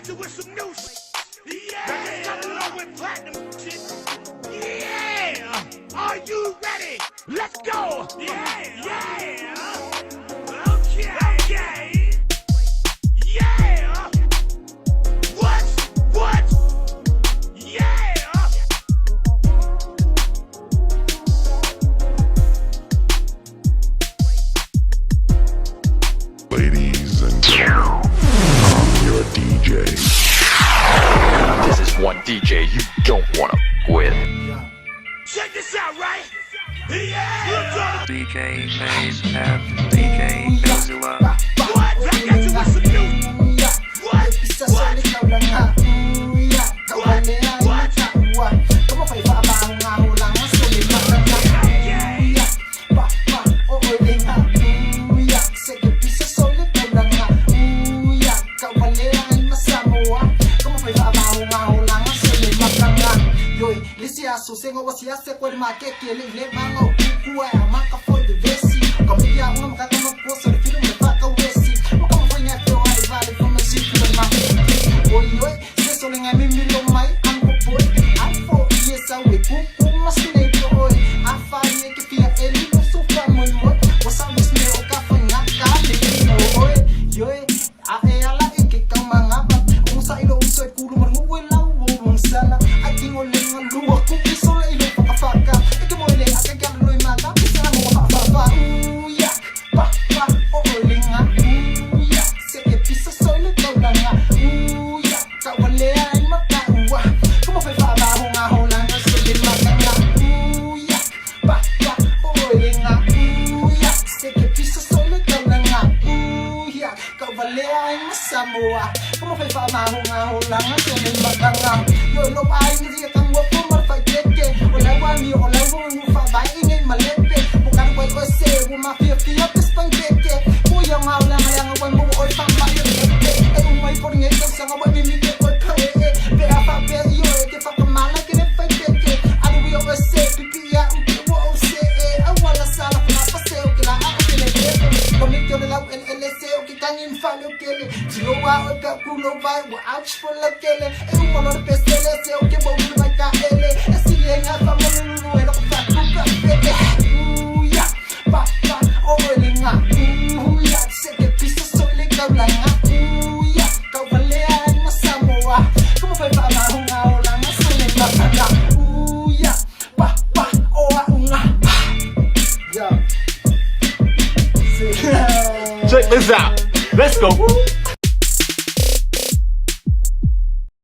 got you with some new shit. Yeah. Records coming along with platinum shit. Yeah. Are you ready? Let's go. Yeah. Yeah. Okay. Okay. Yeah. What? Yeah. Ladies and gentlemen, I'm your DJ. This is one DJ you don't wanna with. Check this out, right? Yeah. DJ Maze and DJ Bezua. What? I got you with some new. What? Susengo wasia se kwa make kile le mango kuwa maka for the vesi komia una maka kama poso de film maka wesi maka mfanya kwa vale from the city of my oyo se so lenga mimi lo mai ango boy afo yesa we ku masine boy afa ye ke pia eli no so famo mo wasa misne o ka fanya ka le oy yo a e ala ke kama ngapa unsa ilo uso kulu marhu la wo sala akingo lenga luwa ku Samoa, como foi falar lá na cena de Macanga. Eu não ai me diga que eu vou marcar que olha o amigo, olha o não vai ninguém malete. O cara vai você, uma fia que espanquete. O yang aula yang vai mo oi pamba eu é uma por ninguém que se vai me que vai cair. Be a fa be eu que fa mala que me faz que. Ali eu você pipia o vou ser a wala sala para passeio que lá a que le como que eu lá ele seu que tá em falho que ele Chihuahua ka kulo vai wa ouch for la kele e un color pestele se o que vou vai cair ele esse lenga